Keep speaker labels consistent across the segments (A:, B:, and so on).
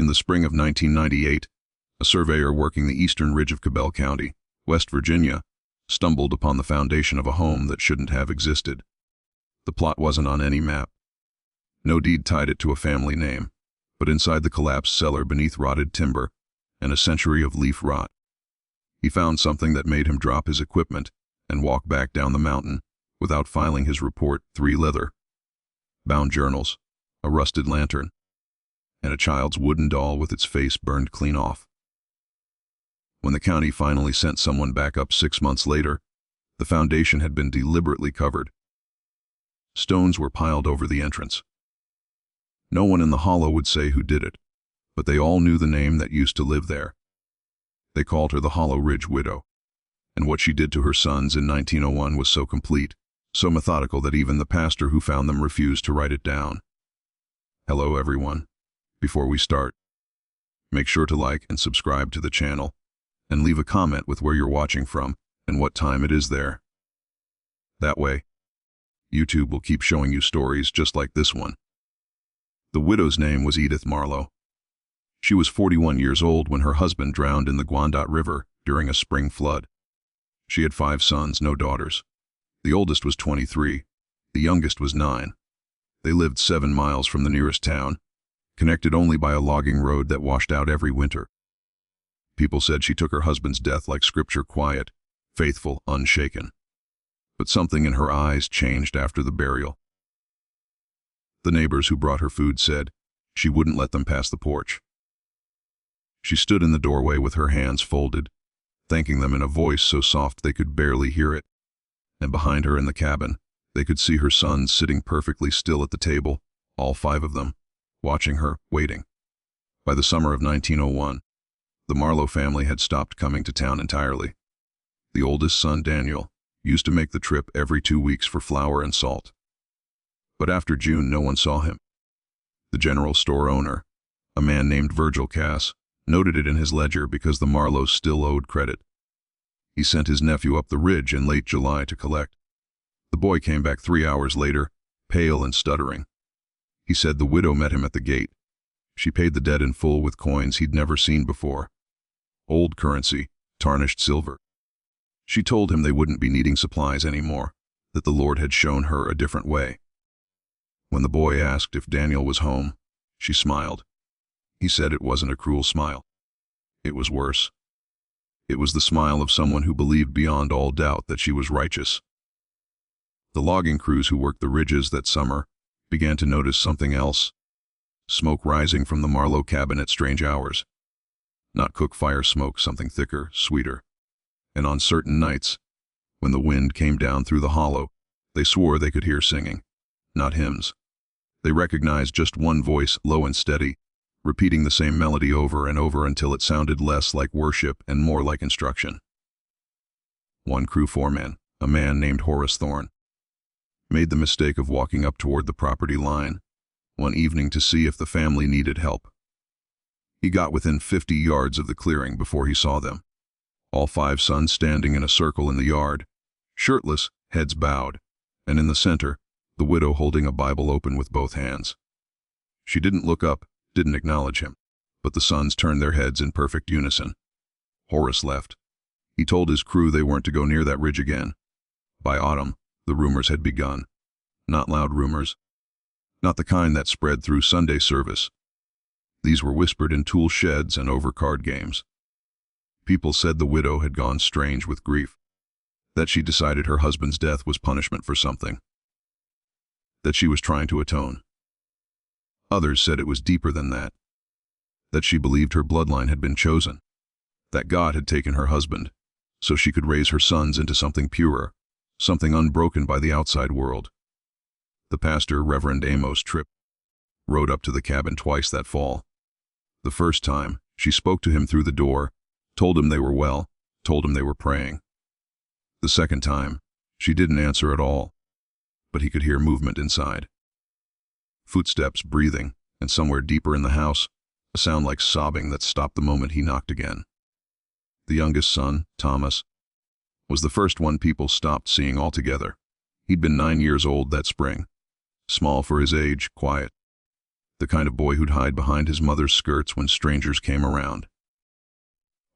A: In the spring of 1998, a surveyor working the eastern ridge of Cabell County, West Virginia, stumbled upon the foundation of a home that shouldn't have existed. The plot wasn't on any map. No deed tied it to a family name, but inside the collapsed cellar beneath rotted timber and a century of leaf rot, he found something that made him drop his equipment and walk back down the mountain without filing his report. 3 leather-bound journals, a rusted lantern, and a child's wooden doll with its face burned clean off. When the county finally sent someone back up 6 months later, the foundation had been deliberately covered. Stones were piled over the entrance. No one in the hollow would say who did it, but they all knew the name that used to live there. They called her the Hollow Ridge Widow, and what she did to her sons in 1901 was so complete, so methodical that even the pastor who found them refused to write it down. Hello everyone. Before we start, make sure to like and subscribe to the channel, and leave a comment with where you're watching from and what time it is there. That way, YouTube will keep showing you stories just like this one. The widow's name was Edith Marlo. She was 41 years old when her husband drowned in the Guandot River during a spring flood. She had 5 sons, no daughters. The oldest was 23, the youngest was 9. They lived 7 miles from the nearest town, connected only by a logging road that washed out every winter. People said she took her husband's death like scripture, quiet, faithful, unshaken. But something in her eyes changed after the burial. The neighbors who brought her food said she wouldn't let them pass the porch. She stood in the doorway with her hands folded, thanking them in a voice so soft they could barely hear it. And behind her in the cabin, they could see her sons sitting perfectly still at the table, all 5 of them, watching her, waiting. By the summer of 1901, the Marlo family had stopped coming to town entirely. The oldest son, Daniel, used to make the trip every 2 weeks for flour and salt. But after June, no one saw him. The general store owner, a man named Virgil Cass, noted it in his ledger because the Marlos still owed credit. He sent his nephew up the ridge in late July to collect. The boy came back 3 hours later, pale and stuttering. He said the widow met him at the gate. She paid the debt in full with coins he'd never seen before. Old currency, tarnished silver. She told him they wouldn't be needing supplies anymore, that the Lord had shown her a different way. When the boy asked if Daniel was home, she smiled. He said it wasn't a cruel smile. It was worse. It was the smile of someone who believed beyond all doubt that she was righteous. The logging crews who worked the ridges that summer began to notice something else. Smoke rising from the Marlo cabin at strange hours. Not cook fire smoke, something thicker, sweeter. And on certain nights, when the wind came down through the hollow, they swore they could hear singing, not hymns. They recognized just one voice, low and steady, repeating the same melody over and over until it sounded less like worship and more like instruction. One crew foreman, a man named Horace Thorne, made the mistake of walking up toward the property line one evening to see if the family needed help. He got within 50 yards of the clearing before he saw them. All 5 sons standing in a circle in the yard, shirtless, heads bowed, and in the center, the widow holding a Bible open with both hands. She didn't look up, didn't acknowledge him, but the sons turned their heads in perfect unison. Horace left. He told his crew they weren't to go near that ridge again. By autumn, the rumors had begun. Not loud rumors. Not the kind that spread through Sunday service. These were whispered in tool sheds and over card games. People said the widow had gone strange with grief. That she decided her husband's death was punishment for something. That she was trying to atone. Others said it was deeper than that. That she believed her bloodline had been chosen. That God had taken her husband, so she could raise her sons into something purer, something unbroken by the outside world. The pastor, Reverend Amos Trip, rode up to the cabin twice that fall. The first time, she spoke to him through the door, told him they were well, told him they were praying. The second time, she didn't answer at all, but he could hear movement inside. Footsteps, breathing, and somewhere deeper in the house, a sound like sobbing that stopped the moment he knocked again. The youngest son, Thomas, was the first one people stopped seeing altogether. He'd been 9 years old that spring. Small for his age, quiet. The kind of boy who'd hide behind his mother's skirts when strangers came around.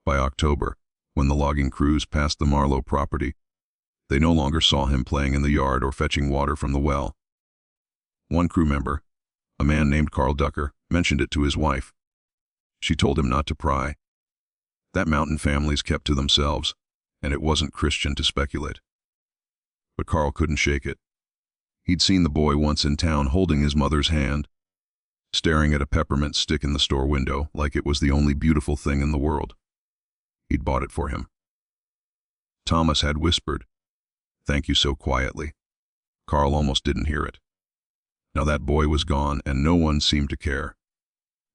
A: By October, when the logging crews passed the Marlo property, they no longer saw him playing in the yard or fetching water from the well. One crew member, a man named Carl Ducker, mentioned it to his wife. She told him not to pry. That mountain families kept to themselves, and it wasn't Christian to speculate. But Carl couldn't shake it. He'd seen the boy once in town holding his mother's hand, staring at a peppermint stick in the store window like it was the only beautiful thing in the world. He'd bought it for him. Thomas had whispered, "Thank you," so quietly. Carl almost didn't hear it. Now that boy was gone, and no one seemed to care.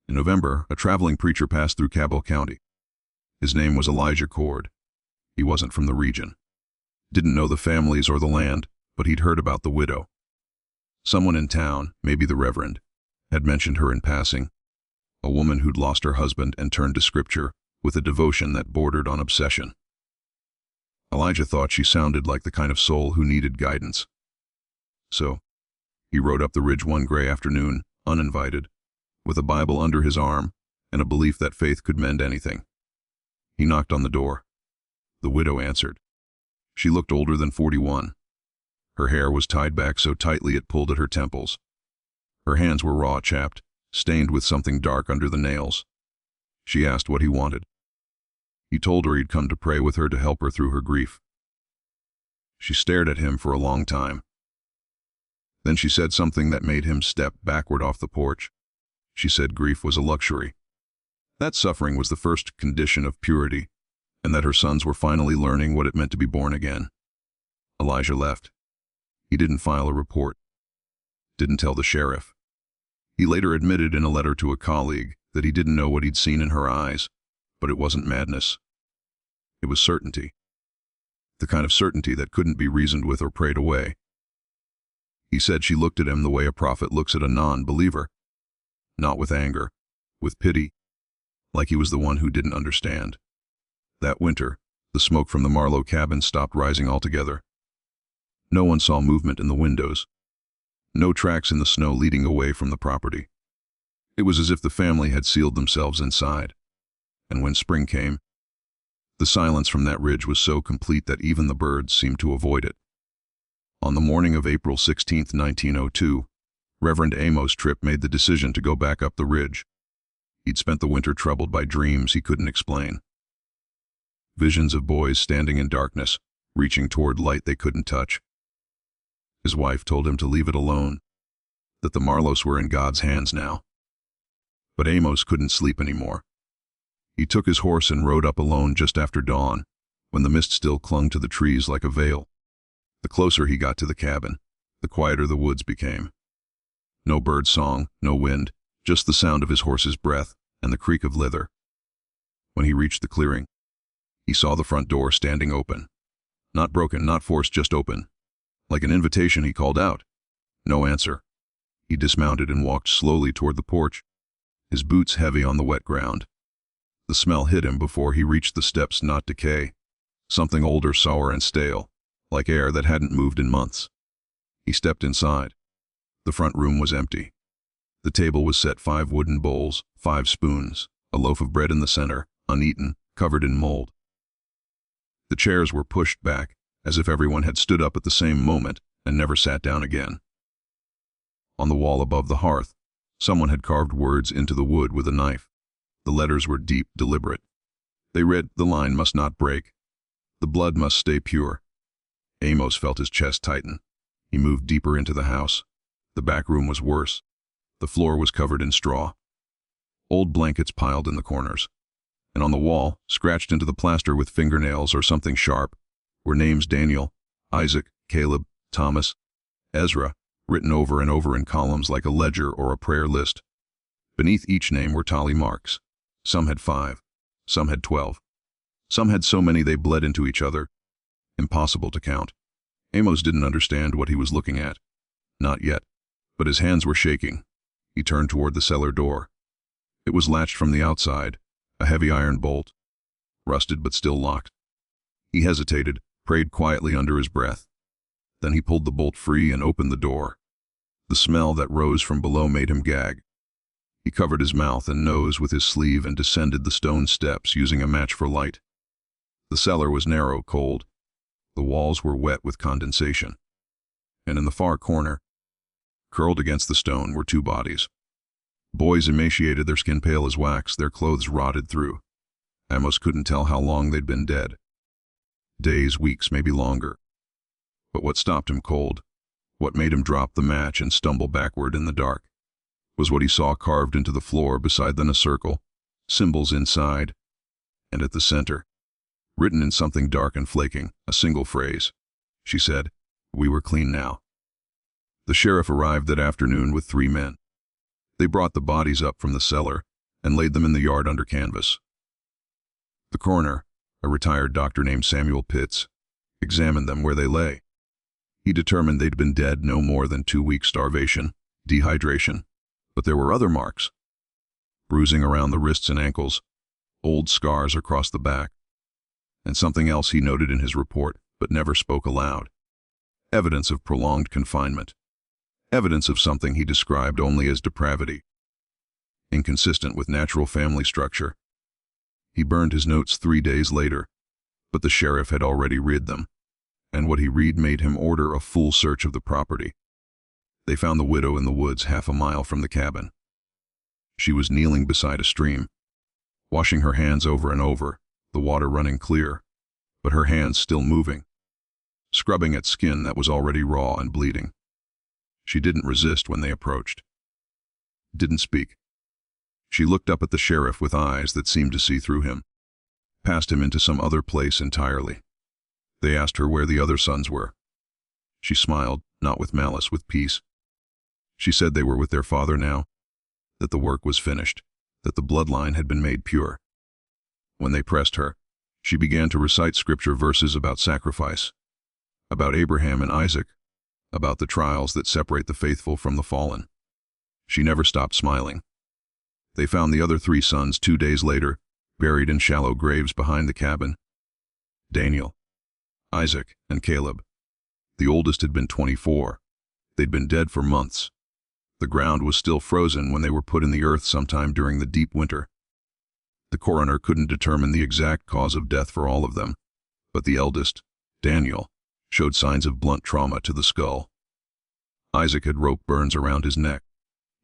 A: In November, a traveling preacher passed through Cabell County. His name was Elijah Cord. He wasn't from the region. Didn't know the families or the land, but he'd heard about the widow. Someone in town, maybe the Reverend, had mentioned her in passing, a woman who'd lost her husband and turned to Scripture with a devotion that bordered on obsession. Elijah thought she sounded like the kind of soul who needed guidance. So, he rode up the ridge one gray afternoon, uninvited, with a Bible under his arm and a belief that faith could mend anything. He knocked on the door. The widow answered. She looked older than 41. Her hair was tied back so tightly it pulled at her temples. Her hands were raw chapped, stained with something dark under the nails. She asked what he wanted. He told her he'd come to pray with her to help her through her grief. She stared at him for a long time. Then she said something that made him step backward off the porch. She said grief was a luxury. That suffering was the first condition of purity, and that her sons were finally learning what it meant to be born again. Elijah left. He didn't file a report. Didn't tell the sheriff. He later admitted in a letter to a colleague that he didn't know what he'd seen in her eyes, but it wasn't madness. It was certainty. The kind of certainty that couldn't be reasoned with or prayed away. He said she looked at him the way a prophet looks at a non-believer. Not with anger, with pity, like he was the one who didn't understand. That winter, the smoke from the Marlo cabin stopped rising altogether. No one saw movement in the windows. No tracks in the snow leading away from the property. It was as if the family had sealed themselves inside. And when spring came, the silence from that ridge was so complete that even the birds seemed to avoid it. On the morning of April 16, 1902, Reverend Amos Trip made the decision to go back up the ridge. He'd spent the winter troubled by dreams he couldn't explain. Visions of boys standing in darkness, reaching toward light they couldn't touch. His wife told him to leave it alone, that the Marlos were in God's hands now. But Amos couldn't sleep anymore. He took his horse and rode up alone just after dawn, when the mist still clung to the trees like a veil. The closer he got to the cabin, the quieter the woods became. No bird song, no wind, just the sound of his horse's breath and the creak of leather. When he reached the clearing, he saw the front door standing open. Not broken, not forced, just open. Like an invitation, he called out. No answer. He dismounted and walked slowly toward the porch, his boots heavy on the wet ground. The smell hit him before he reached the steps, not decay. Something older, sour and stale, like air that hadn't moved in months. He stepped inside. The front room was empty. The table was set 5 wooden bowls, 5 spoons, a loaf of bread in the center, uneaten, covered in mold. The chairs were pushed back, as if everyone had stood up at the same moment and never sat down again. On the wall above the hearth, someone had carved words into the wood with a knife. The letters were deep, deliberate. They read, "The line must not break. The blood must stay pure." Amos felt his chest tighten. He moved deeper into the house. The back room was worse. The floor was covered in straw. Old blankets piled in the corners. And on the wall, scratched into the plaster with fingernails or something sharp, were names Daniel, Isaac, Caleb, Thomas, Ezra, written over and over in columns like a ledger or a prayer list. Beneath each name were tally marks. Some had 5, some had 12. Some had so many they bled into each other. Impossible to count. Amos didn't understand what he was looking at. Not yet. But his hands were shaking. He turned toward the cellar door. It was latched from the outside, a heavy iron bolt, rusted but still locked. He hesitated, prayed quietly under his breath. Then he pulled the bolt free and opened the door. The smell that rose from below made him gag. He covered his mouth and nose with his sleeve and descended the stone steps using a match for light. The cellar was narrow, cold. The walls were wet with condensation. And in the far corner, curled against the stone, were two bodies. Boys emaciated, their skin pale as wax, their clothes rotted through. Amos couldn't tell how long they'd been dead. Days, weeks, maybe longer. But what stopped him cold, what made him drop the match and stumble backward in the dark, was what he saw carved into the floor beside them: a circle, symbols inside, and at the center, written in something dark and flaking, a single phrase. She said, "We were clean now." The sheriff arrived that afternoon with 3 men. They brought the bodies up from the cellar and laid them in the yard under canvas. The coroner, a retired doctor named Samuel Pitts, examined them where they lay. He determined they'd been dead no more than 2 weeks' starvation, dehydration, but there were other marks: bruising around the wrists and ankles, old scars across the back, and something else he noted in his report but never spoke aloud: evidence of prolonged confinement, evidence of something he described only as depravity, inconsistent with natural family structure. He burned his notes 3 days later, but the sheriff had already read them, and what he read made him order a full search of the property. They found the widow in the woods half a mile from the cabin. She was kneeling beside a stream, washing her hands over and over, the water running clear, but her hands still moving, scrubbing at skin that was already raw and bleeding. She didn't resist when they approached. Didn't speak. She looked up at the sheriff with eyes that seemed to see through him, past him into some other place entirely. They asked her where the other sons were. She smiled, not with malice, with peace. She said they were with their father now, that the work was finished, that the bloodline had been made pure. When they pressed her, she began to recite scripture verses about sacrifice, about Abraham and Isaac, about the trials that separate the faithful from the fallen. She never stopped smiling. They found the other 3 sons 2 days later, buried in shallow graves behind the cabin: Daniel, Isaac, and Caleb. The oldest had been 24. They'd been dead for months. The ground was still frozen when they were put in the earth sometime during the deep winter. The coroner couldn't determine the exact cause of death for all of them, but the eldest, Daniel, showed signs of blunt trauma to the skull. Isaac had rope burns around his neck.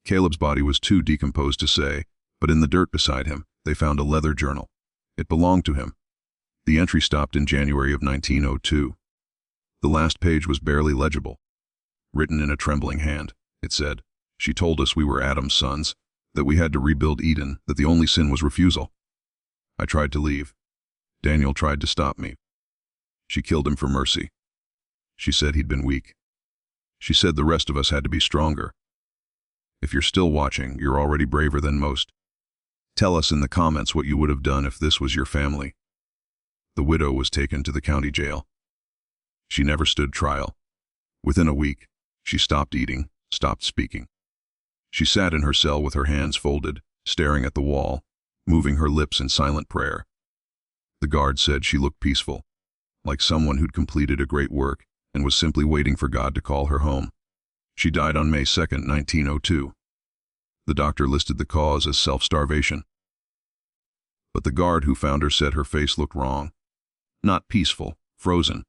A: Caleb's body was too decomposed to say, but in the dirt beside him, they found a leather journal. It belonged to him. The entry stopped in January of 1902. The last page was barely legible. Written in a trembling hand, it said, "She told us we were Adam's sons, that we had to rebuild Eden, that the only sin was refusal. I tried to leave. Daniel tried to stop me. She killed him for mercy. She said he'd been weak. She said the rest of us had to be stronger. If you're still watching, you're already braver than most. Tell us in the comments what you would have done if this was your family." The widow was taken to the county jail. She never stood trial. Within a week, she stopped eating, stopped speaking. She sat in her cell with her hands folded, staring at the wall, moving her lips in silent prayer. The guard said she looked peaceful, like someone who'd completed a great work and was simply waiting for God to call her home. She died on May 2, 1902. The doctor listed the cause as self-starvation. But the guard who found her said her face looked wrong. Not peaceful, frozen,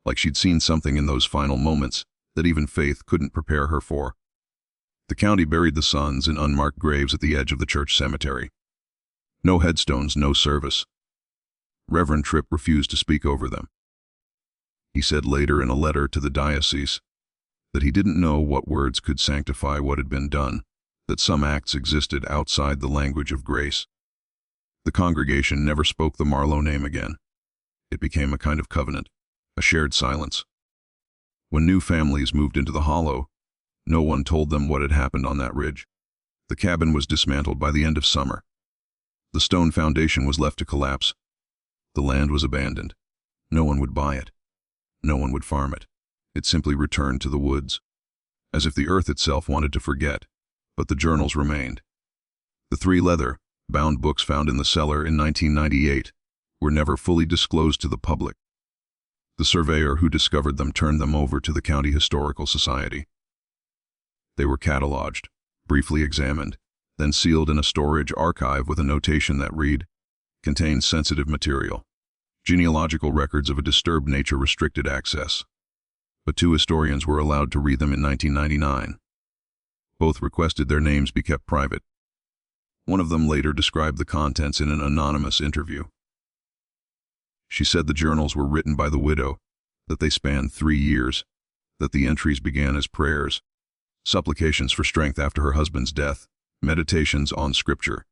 A: like she'd seen something in those final moments that even faith couldn't prepare her for. The county buried the sons in unmarked graves at the edge of the church cemetery. No headstones, no service. Reverend Trip refused to speak over them. He said later in a letter to the diocese that he didn't know what words could sanctify what had been done, that some acts existed outside the language of grace. The congregation never spoke the Marlo name again. It became a kind of covenant, a shared silence. When new families moved into the hollow, no one told them what had happened on that ridge. The cabin was dismantled by the end of summer. The stone foundation was left to collapse. The land was abandoned. No one would buy it. No one would farm it. It simply returned to the woods, as if the earth itself wanted to forget, but the journals remained. The 3 leather-bound books found in the cellar in 1998 were never fully disclosed to the public. The surveyor who discovered them turned them over to the County Historical Society. They were cataloged, briefly examined, then sealed in a storage archive with a notation that read, "Contains sensitive material. Genealogical records of a disturbed nature restricted access." But 2 historians were allowed to read them in 1999. Both requested their names be kept private. One of them later described the contents in an anonymous interview. She said the journals were written by the widow, that they spanned 3 years, that the entries began as prayers, supplications for strength after her husband's death, meditations on scripture.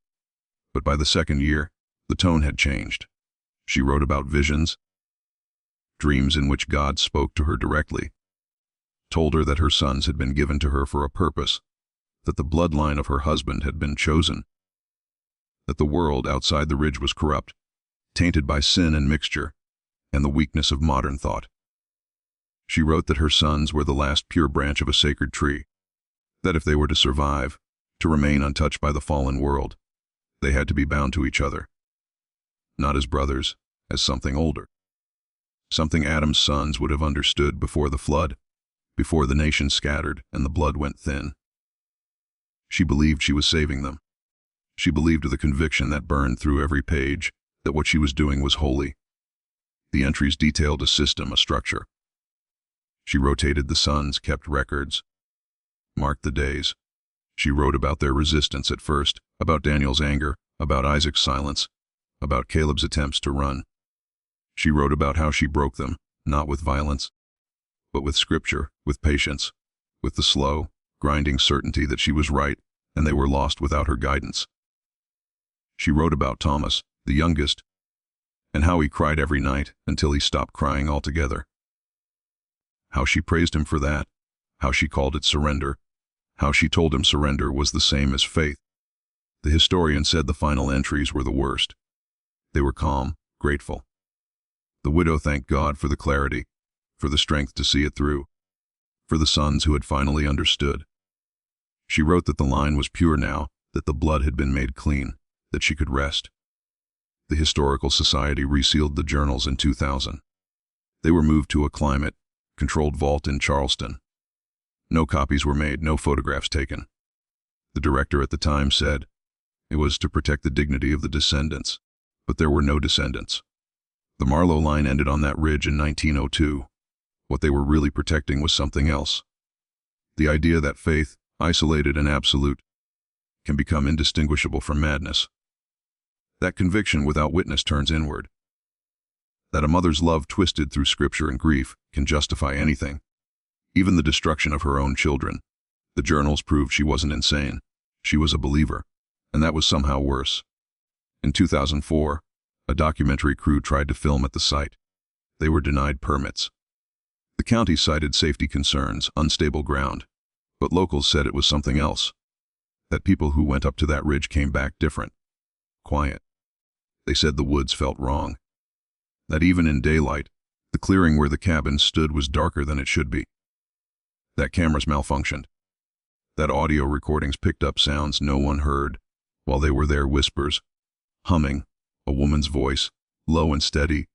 A: But by the 2nd year, the tone had changed. She wrote about visions, dreams in which God spoke to her directly, told her that her sons had been given to her for a purpose, that the bloodline of her husband had been chosen, that the world outside the ridge was corrupt, tainted by sin and mixture, and the weakness of modern thought. She wrote that her sons were the last pure branch of a sacred tree, that if they were to survive, to remain untouched by the fallen world, they had to be bound to each other, not as brothers, as something older, something Adam's sons would have understood before the flood, before the nation scattered and the blood went thin. She believed she was saving them. She believed with a conviction that burned through every page that what she was doing was holy. The entries detailed a system, a structure. She rotated the sons, kept records, marked the days. She wrote about their resistance at first, about Daniel's anger, about Isaac's silence, about Caleb's attempts to run. She wrote about how she broke them, not with violence, but with scripture, with patience, with the slow, grinding certainty that she was right and they were lost without her guidance. She wrote about Thomas, the youngest, and how he cried every night until he stopped crying altogether. How she praised him for that, how she called it surrender, how she told him surrender was the same as faith. The historian said the final entries were the worst. They were calm, grateful. The widow thanked God for the clarity, for the strength to see it through, for the sons who had finally understood. She wrote that the line was pure now, that the blood had been made clean, that she could rest. The Historical Society resealed the journals in 2000. They were moved to a climate-controlled vault in Charleston. No copies were made, no photographs taken. The director at the time said it was to protect the dignity of the descendants, but there were no descendants. The Marlo line ended on that ridge in 1902. What they were really protecting was something else. The idea that faith, isolated and absolute, can become indistinguishable from madness. That conviction without witness turns inward. That a mother's love twisted through scripture and grief can justify anything, even the destruction of her own children. The journals proved she wasn't insane. She was a believer, and that was somehow worse. In 2004, a documentary crew tried to film at the site. They were denied permits. The county cited safety concerns, unstable ground, but locals said it was something else. That people who went up to that ridge came back different, quiet. They said the woods felt wrong. That even in daylight, the clearing where the cabin stood was darker than it should be. That cameras malfunctioned. That audio recordings picked up sounds no one heard while they were there, whispers, humming, a woman's voice, low and steady,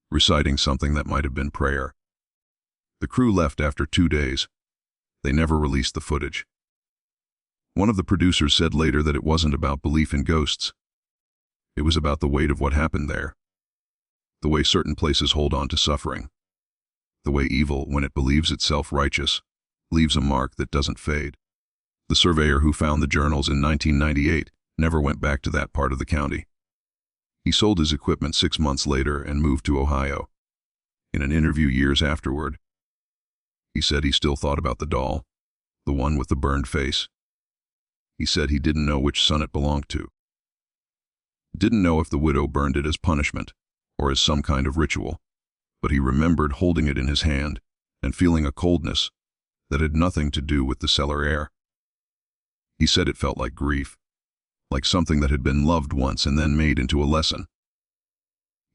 A: reciting something that might have been prayer. The crew left after 2 days. They never released the footage. One of the producers said later that it wasn't about belief in ghosts. It was about the weight of what happened there. The way certain places hold on to suffering. The way evil, when it believes itself righteous, leaves a mark that doesn't fade. The surveyor who found the journals in 1998 never went back to that part of the county. He sold his equipment 6 months later and moved to Ohio. In an interview years afterward, he said he still thought about the doll, the one with the burned face. He said he didn't know which son it belonged to. Didn't know if the widow burned it as punishment or as some kind of ritual, but he remembered holding it in his hand and feeling a coldness that had nothing to do with the cellar air. He said it felt like grief, like something that had been loved once and then made into a lesson.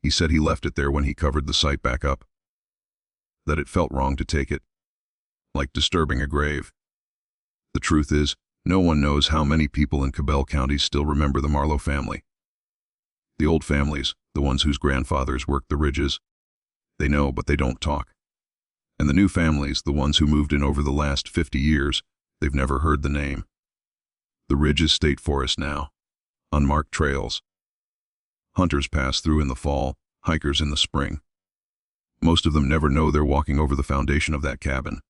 A: He said he left it there when he covered the site back up, that it felt wrong to take it, like disturbing a grave. The truth is, no one knows how many people in Cabell County still remember the Marlo family. The old families, the ones whose grandfathers worked the ridges, they know but they don't talk. And the new families, the ones who moved in over the last 50 years, they've never heard the name. The ridge is state forest now. Unmarked trails. Hunters pass through in the fall, hikers in the spring. Most of them never know they're walking over the foundation of that cabin.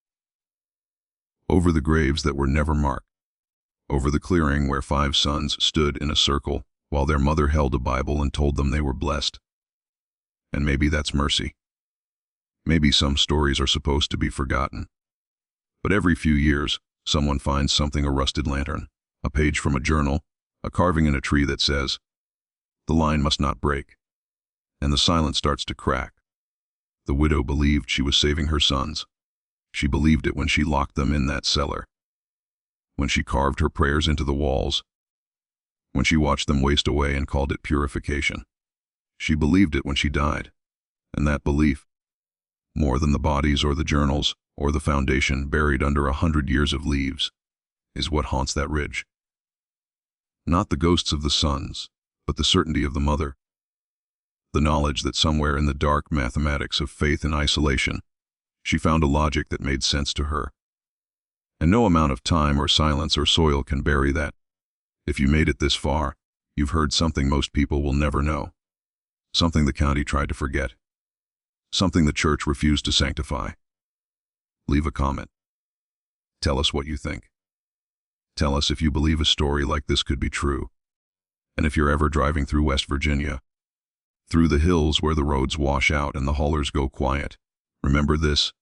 A: Over the graves that were never marked. Over the clearing where 5 sons stood in a circle while their mother held a Bible and told them they were blessed. And maybe that's mercy. Maybe some stories are supposed to be forgotten. But every few years, someone finds something: a rusted lantern, a page from a journal, a carving in a tree that says, "The line must not break." And the silence starts to crack. The widow believed she was saving her sons. She believed it when she locked them in that cellar, when she carved her prayers into the walls, when she watched them waste away and called it purification. She believed it when she died. And that belief, more than the bodies or the journals or the foundation buried under 100 years of leaves, is what haunts that ridge. Not the ghosts of the sons, but the certainty of the mother. The knowledge that somewhere in the dark mathematics of faith and isolation, she found a logic that made sense to her. And no amount of time or silence or soil can bury that. If you made it this far, you've heard something most people will never know. Something the county tried to forget. Something the church refused to sanctify. Leave a comment. Tell us what you think. Tell us if you believe a story like this could be true. And if you're ever driving through West Virginia, through the hills where the roads wash out and the haulers go quiet, remember this: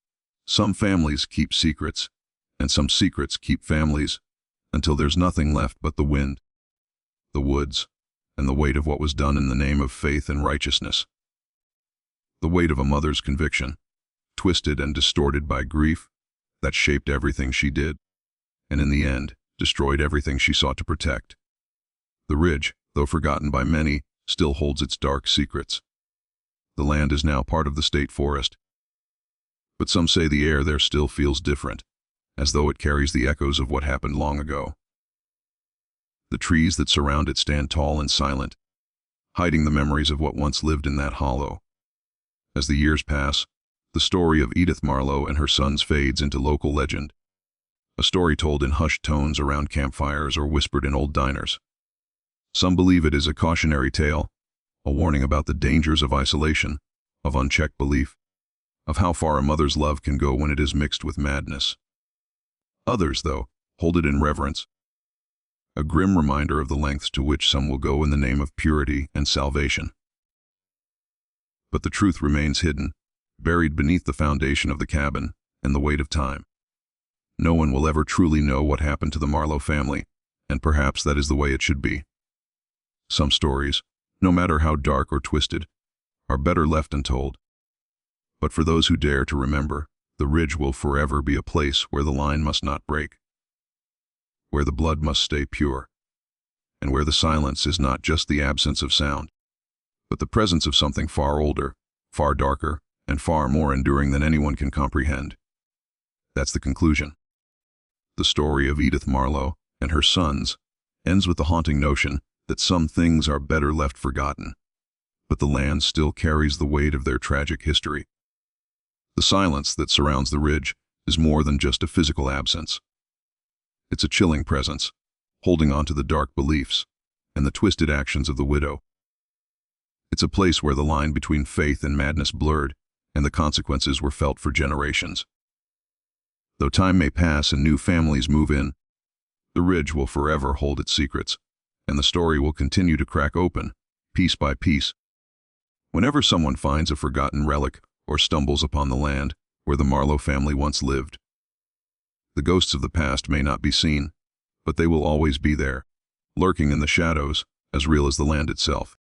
A: some families keep secrets, and some secrets keep families, until there's nothing left but the wind, the woods, and the weight of what was done in the name of faith and righteousness. The weight of a mother's conviction, twisted and distorted by grief, that shaped everything she did, and in the end, destroyed everything she sought to protect. The ridge, though forgotten by many, still holds its dark secrets. The land is now part of the state forest, but some say the air there still feels different, as though it carries the echoes of what happened long ago. The trees that surround it stand tall and silent, hiding the memories of what once lived in that hollow. As the years pass, the story of Edith Marlo and her sons fades into local legend, a story told in hushed tones around campfires or whispered in old diners. Some believe it is a cautionary tale, a warning about the dangers of isolation, of unchecked belief, of how far a mother's love can go when it is mixed with madness. Others, though, hold it in reverence, a grim reminder of the lengths to which some will go in the name of purity and salvation. But the truth remains hidden, buried beneath the foundation of the cabin and the weight of time. No one will ever truly know what happened to the Marlo family, and perhaps that is the way it should be. Some stories, no matter how dark or twisted, are better left untold. But for those who dare to remember, the ridge will forever be a place where the line must not break, where the blood must stay pure, and where the silence is not just the absence of sound, but the presence of something far older, far darker, and far more enduring than anyone can comprehend. That's the conclusion. The story of Edith Marlo and her sons ends with the haunting notion that some things are better left forgotten, but the land still carries the weight of their tragic history. The silence that surrounds the ridge is more than just a physical absence. It's a chilling presence, holding on to the dark beliefs and the twisted actions of the widow. It's a place where the line between faith and madness blurred, and the consequences were felt for generations. Though time may pass and new families move in, the ridge will forever hold its secrets, and the story will continue to crack open, piece by piece. Whenever someone finds a forgotten relic or stumbles upon the land where the Marlo family once lived, the ghosts of the past may not be seen, but they will always be there, lurking in the shadows, as real as the land itself.